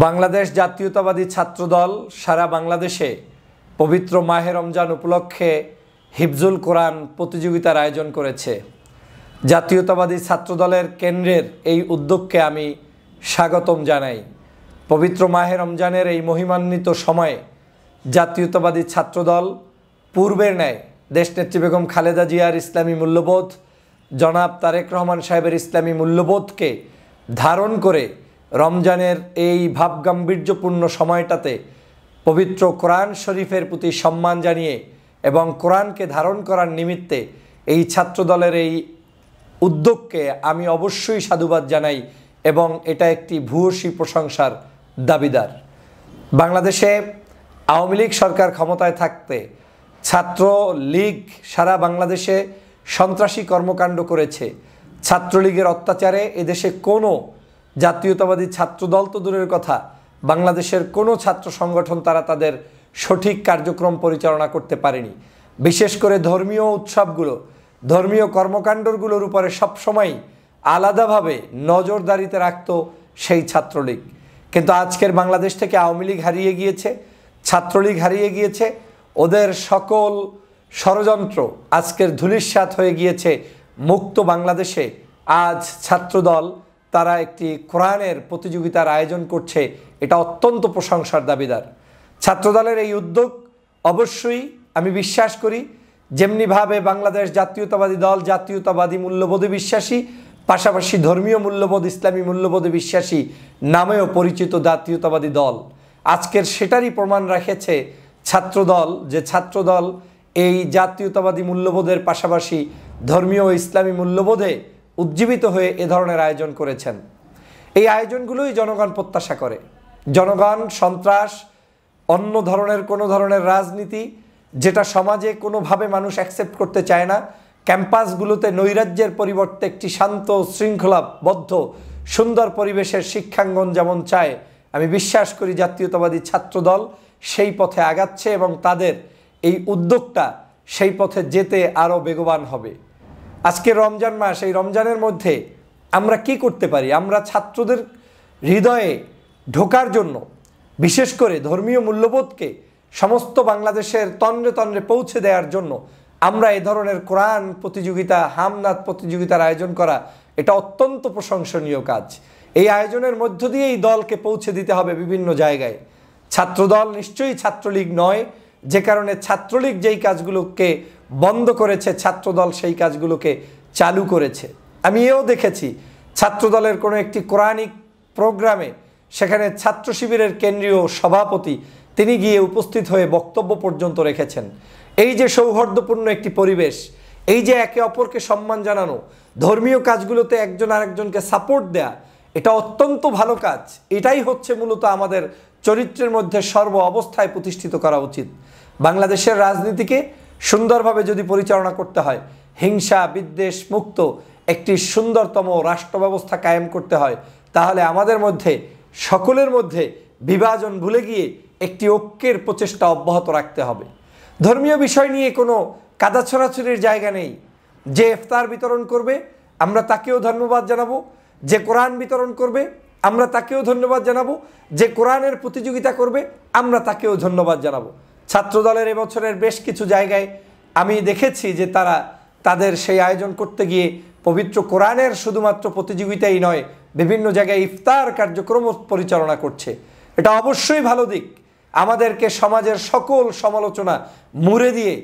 বাংলাদেশ জাতীয়তাবাদী ছাত্রদল সারা বাংলাদেশে পবিত্র মাহে রমজান উপলক্ষে হিফজুল কোরআন প্রতিযোগিতার আয়োজন করেছে। জাতীয়তাবাদী ছাত্রদলের কেন্দ্রের এই উদ্যোগকে আমি স্বাগতম জানাই। পবিত্র মাহে রমজানের এই মহিমান্বিত সময়ে জাতীয়তাবাদী ছাত্রদল পূর্বের ন্যায় দেশনেত্রী বেগম খালেদা জিয়ার ইসলামী মূল্যবোধ, জনাব তারেক রহমান সাহেবের ইসলামী মূল্যবোধকে ধারণ করে রমজানের এই ভাবগাম্ভীর্যপূর্ণ সময়টাতে পবিত্র কোরআন শরীফের প্রতি সম্মান জানিয়ে এবং কোরআনকে ধারণ করার নিমিত্তে এই ছাত্রদলের এই উদ্যোগকে আমি অবশ্যই সাধুবাদ জানাই এবং এটা একটি ভূয়সী প্রশংসার দাবিদার। বাংলাদেশে আওয়ামী লীগ সরকার ক্ষমতায় থাকতে ছাত্রলীগ সারা বাংলাদেশে সন্ত্রাসী কর্মকাণ্ড করেছে। ছাত্রলীগের অত্যাচারে এদেশে কোনো জাতীয়তাবাদী ছাত্রদল তো দূরের কথা, বাংলাদেশের কোনো ছাত্র সংগঠন তারা তাদের সঠিক কার্যক্রম পরিচালনা করতে পারেনি। বিশেষ করে ধর্মীয় উৎসবগুলো, ধর্মীয় কর্মকাণ্ডগুলোর উপরে সবসময় আলাদাভাবে নজরদারিতে রাখত সেই ছাত্রলীগ। কিন্তু আজকের বাংলাদেশ থেকে আওয়ামী লীগ হারিয়ে গিয়েছে, ছাত্রলীগ হারিয়ে গিয়েছে, ওদের সকল ষড়যন্ত্র আজকের ধূলিসাৎ হয়ে গিয়েছে। মুক্ত বাংলাদেশে আজ ছাত্রদল তারা একটি কোরআনের প্রতিযোগিতার আয়োজন করছে, এটা অত্যন্ত প্রশংসার দাবিদার। ছাত্রদলের এই উদ্যোগ অবশ্যই আমি বিশ্বাস করি যেমনিভাবে বাংলাদেশ জাতীয়তাবাদী দল জাতীয়তাবাদী মূল্যবোধে বিশ্বাসী, পাশাপাশি ধর্মীয় মূল্যবোধ ইসলামী মূল্যবোধে বিশ্বাসী নামেও পরিচিত জাতীয়তাবাদী দল, আজকের সেটারই প্রমাণ রেখেছে ছাত্রদল, যে ছাত্রদল এই জাতীয়তাবাদী মূল্যবোধের পাশাপাশি ধর্মীয় ও ইসলামী মূল্যবোধে উজ্জীবিত হয়ে এ ধরনের আয়োজন করেছেন। এই আয়োজনগুলোই জনগণ প্রত্যাশা করে। জনগণ সন্ত্রাস, অন্য ধরনের কোনো ধরনের রাজনীতি যেটা সমাজে কোনোভাবে মানুষ অ্যাকসেপ্ট করতে চায় না, ক্যাম্পাসগুলোতে নৈরাজ্যের পরিবর্তে একটি শান্ত শৃঙ্খলাবদ্ধ সুন্দর পরিবেশের শিক্ষাঙ্গন যেমন চায়, আমি বিশ্বাস করি জাতীয়তাবাদী ছাত্রদল সেই পথে আগাচ্ছে এবং তাদের এই উদ্যোগটা সেই পথে যেতে আরও বেগবান হবে। আজকে রমজান মাস, এই রমজানের মধ্যে আমরা কি করতে পারি? আমরা ছাত্রদের হৃদয়ে ঢোকার জন্য, বিশেষ করে ধর্মীয় মূল্যবোধকে সমস্ত বাংলাদেশের তন্দ্রে তন্দ্রে পৌঁছে দেওয়ার জন্য আমরা এ ধরনের কোরআন প্রতিযোগিতা, হামনাত প্রতিযোগিতার আয়োজন করা, এটা অত্যন্ত প্রশংসনীয় কাজ। এই আয়োজনের মধ্য দিয়ে এই দলকে পৌঁছে দিতে হবে বিভিন্ন জায়গায়। ছাত্রদল নিশ্চয়ই ছাত্রলীগ নয়, যে কারণে ছাত্রলীগ যেই কাজগুলোকে বন্ধ করেছে ছাত্রদল সেই কাজগুলোকে চালু করেছে। আমি এও দেখেছি ছাত্রদলের কোনো একটি কোরআনিক প্রোগ্রামে সেখানে ছাত্র শিবিরের কেন্দ্রীয় সভাপতি তিনি গিয়ে উপস্থিত হয়ে বক্তব্য পর্যন্ত রেখেছেন। এই যে সৌহার্দ্যপূর্ণ একটি পরিবেশ, এই যে একে অপরকে সম্মান জানানো, ধর্মীয় কাজগুলোতে একজন আরেকজনকে সাপোর্ট দেয়া, এটা অত্যন্ত ভালো কাজ। এটাই হচ্ছে মূলত আমাদের চরিত্রের মধ্যে সর্ব অবস্থায় প্রতিষ্ঠিত করা উচিত। বাংলাদেশের রাজনীতিকে সুন্দরভাবে যদি পরিচালনা করতে হয়, হিংসা বিদ্বেষ মুক্ত একটি সুন্দরতম রাষ্ট্র ব্যবস্থা কায়েম করতে হয়, তাহলে আমাদের মধ্যে সকলের মধ্যে বিভাজন ভুলে গিয়ে একটি ঐক্যের প্রচেষ্টা অব্যাহত রাখতে হবে। ধর্মীয় বিষয় নিয়ে কোনো কাদা ছড়াছড়ির জায়গা নেই। যে ইফতার বিতরণ করবে আমরা তাকেও ধন্যবাদ জানাবো, যে কোরআন বিতরণ করবে আমরা তাকেও ধন্যবাদ জানাবো, যে কোরআনের প্রতিযোগিতা করবে আমরা তাকেও ধন্যবাদ জানাবো। ছাত্রদলের এবছরের বেশ কিছু জায়গায় আমি দেখেছি যে তারা তাদের সেই আয়োজন করতে গিয়ে পবিত্র কোরআনের শুধুমাত্র প্রতিযোগিতাই নয়, বিভিন্ন জায়গায় ইফতার কার্যক্রম পরিচালনা করছে। এটা অবশ্যই ভালো দিক। আমাদেরকে সমাজের সকল সমালোচনা মুড়ে দিয়ে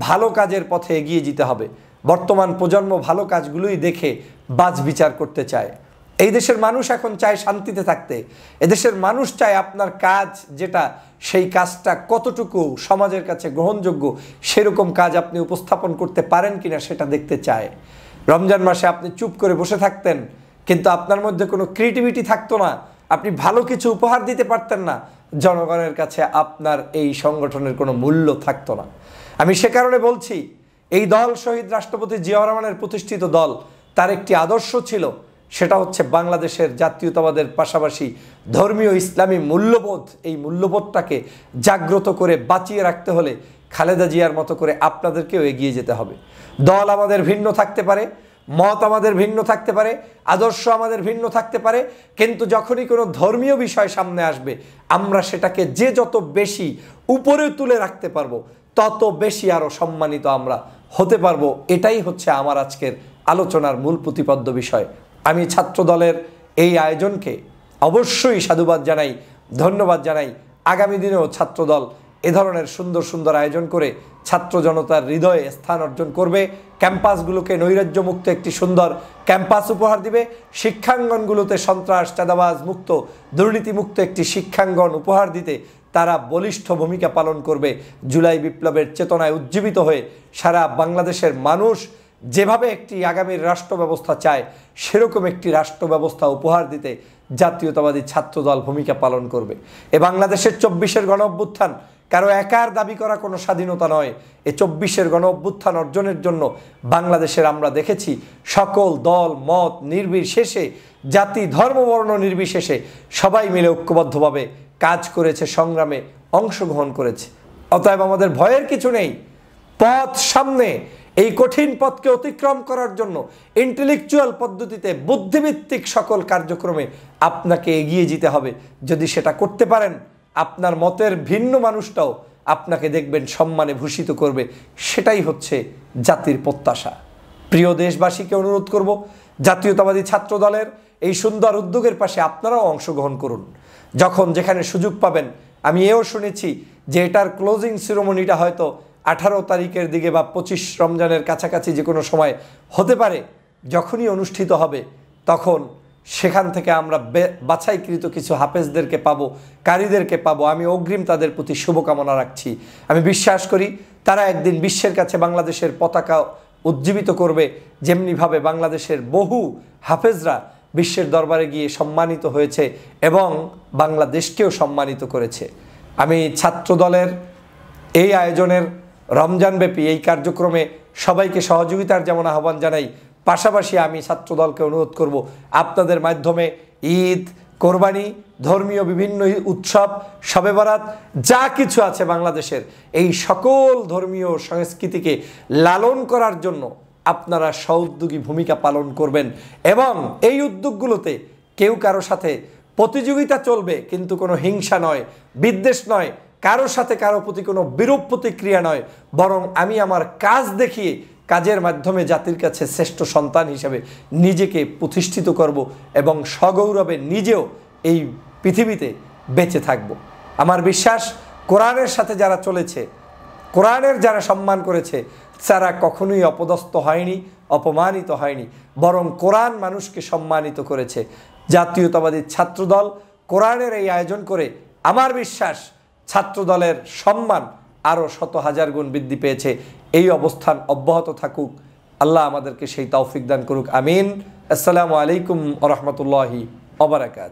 ভালো কাজের পথে এগিয়ে যেতে হবে। বর্তমান প্রজন্ম ভালো কাজগুলোই দেখে বাছ বিচার করতে চায়। এই দেশের মানুষ এখন চায় শান্তিতে থাকতে। এদেশের মানুষ চায় আপনার কাজ যেটা, সেই কাজটা কতটুকু সমাজের কাছে গ্রহণযোগ্য, সেরকম কাজ আপনি উপস্থাপন করতে পারেন কিনা সেটা দেখতে চায়। রমজান মাসে আপনি চুপ করে বসে থাকতেন, কিন্তু আপনার মধ্যে কোনো ক্রিয়েটিভিটি থাকতো না, আপনি ভালো কিছু উপহার দিতে পারতেন না, জনগণের কাছে আপনার এই সংগঠনের কোনো মূল্য থাকতো না। আমি সে কারণে বলছি, এই দল শহীদ রাষ্ট্রপতি জিয়াউর রহমানের প্রতিষ্ঠিত দল, তার একটি আদর্শ ছিল, সেটা হচ্ছে বাংলাদেশের জাতীয়তাবাদের পাশাপাশি ধর্মীয় ইসলামী মূল্যবোধ। এই মূল্যবোধটাকে জাগ্রত করে বাঁচিয়ে রাখতে হলে খালেদা জিয়ার মতো করে আপনাদেরকেও এগিয়ে যেতে হবে। দল আমাদের ভিন্ন থাকতে পারে, মত আমাদের ভিন্ন থাকতে পারে, আদর্শ আমাদের ভিন্ন থাকতে পারে, কিন্তু যখনই কোনো ধর্মীয় বিষয় সামনে আসবে আমরা সেটাকে যে যত বেশি উপরে তুলে রাখতে পারবো তত বেশি আরও সম্মানিত আমরা হতে পারবো। এটাই হচ্ছে আমার আজকের আলোচনার মূল প্রতিপাদ্য বিষয়। আমি ছাত্র দলের এই আয়োজনকে অবশ্যই সাধুবাদ জানাই, ধন্যবাদ জানাই। আগামী দিনেও ছাত্রদল এ ধরনের সুন্দর সুন্দর আয়োজন করে ছাত্র জনতার হৃদয়ে স্থান অর্জন করবে, ক্যাম্পাসগুলোকে নৈরাজ্যমুক্ত একটি সুন্দর ক্যাম্পাস উপহার দিবে, শিক্ষাঙ্গনগুলোতে সন্ত্রাস চাঁদাবাজ মুক্ত দুর্নীতিমুক্ত একটি শিক্ষাঙ্গন উপহার দিতে তারা বলিষ্ঠ ভূমিকা পালন করবে। জুলাই বিপ্লবের চেতনায় উজ্জীবিত হয়ে সারা বাংলাদেশের মানুষ যেভাবে একটি আগামীর রাষ্ট্র ব্যবস্থা চায় সেরকম একটি রাষ্ট্র ব্যবস্থা উপহার দিতে জাতীয়তাবাদী ছাত্রদল ভূমিকা পালন করবে। এ বাংলাদেশের 24-এর গণ অভ্যুত্থান কারো একার দাবি করা কোনো স্বাধীনতা নয়। এই 24-এর গণ অভ্যুত্থান অর্জনের জন্য বাংলাদেশের আমরা দেখেছি সকল দল মত নির্বিশেষে, জাতি ধর্ম বর্ণ নির্বিশেষে সবাই মিলে ঐক্যবদ্ধভাবে কাজ করেছে, সংগ্রামে অংশগ্রহণ করেছে। অতএব আমাদের ভয়ের কিছু নেই। পথ সামনে, এই কঠিন পথকে অতিক্রম করার জন্য ইন্টেলেকচুয়াল পদ্ধতিতে বুদ্ধিভিত্তিক সকল কার্যক্রমে আপনাকে এগিয়ে যেতে হবে। যদি সেটা করতে পারেন আপনার মতের ভিন্ন মানুষটাও আপনাকে দেখবেন সম্মানে ভূষিত করবে। সেটাই হচ্ছে জাতির প্রত্যাশা। প্রিয় দেশবাসীকে অনুরোধ করব, জাতীয়তাবাদী ছাত্র দলের এই সুন্দর উদ্যোগের পাশে আপনারাও অংশগ্রহণ করুন। যখন যেখানে সুযোগ পাবেন, আমি এও শুনেছি যে এটার ক্লোজিং সেরেমনিটা হয়তো 18 তারিখের দিকে বা 25 রমজানের কাছাকাছি যে কোনো সময় হতে পারে। যখনই অনুষ্ঠিত হবে তখন সেখান থেকে আমরা বাছাইকৃত কিছু হাফেজদেরকে পাবো, কারিদেরকে পাবো। আমি অগ্রিম তাদের প্রতি শুভকামনা রাখছি। আমি বিশ্বাস করি তারা একদিন বিশ্বের কাছে বাংলাদেশের পতাকা উজ্জীবিত করবে, যেমনিভাবে বাংলাদেশের বহু হাফেজরা বিশ্বের দরবারে গিয়ে সম্মানিত হয়েছে এবং বাংলাদেশকেও সম্মানিত করেছে। আমি ছাত্রদলের এই আয়োজনের রমজানব্যাপী এই কার্যক্রমে সবাইকে সহযোগিতার যেমন আহ্বান জানাই, পাশাপাশি আমি ছাত্রদলকে অনুরোধ করব আপনাদের মাধ্যমে ঈদ, কোরবানি, ধর্মীয় বিভিন্ন উৎসব, শবে বরাত যা কিছু আছে বাংলাদেশের এই সকল ধর্মীয় সংস্কৃতিকে লালন করার জন্য আপনারা সউদ্যোগী ভূমিকা পালন করবেন এবং এই উদ্যোগগুলোতে কেউ কারো সাথে প্রতিযোগিতা চলবে, কিন্তু কোনো হিংসা নয়, বিদ্বেষ নয়, কারোর সাথে কারো প্রতি কোনো বিরূপ প্রতিক্রিয়া নয়, বরং আমি আমার কাজ দেখিয়ে কাজের মাধ্যমে জাতির কাছে শ্রেষ্ঠ সন্তান হিসেবে নিজেকে প্রতিষ্ঠিত করব এবং সগৌরবে নিজেও এই পৃথিবীতে বেঁচে থাকব। আমার বিশ্বাস কোরআনের সাথে যারা চলেছে, কোরআনের যারা সম্মান করেছে তারা কখনোই অপদস্থ হয়নি, অপমানিত হয়নি, বরং কোরআন মানুষকে সম্মানিত করেছে। জাতীয়তাবাদী ছাত্রদল কোরআনের এই আয়োজন করে আমার বিশ্বাস ছাত্রদলের সম্মান আরও শত হাজার গুণ বৃদ্ধি পেয়েছে। এই অবস্থান অব্যাহত থাকুক। আল্লাহ আমাদেরকে সেই তৌফিক দান করুক। আমিন। আসসালামু আলাইকুম ওয়া রাহমাতুল্লাহি ওয়া বারাকাতুহু।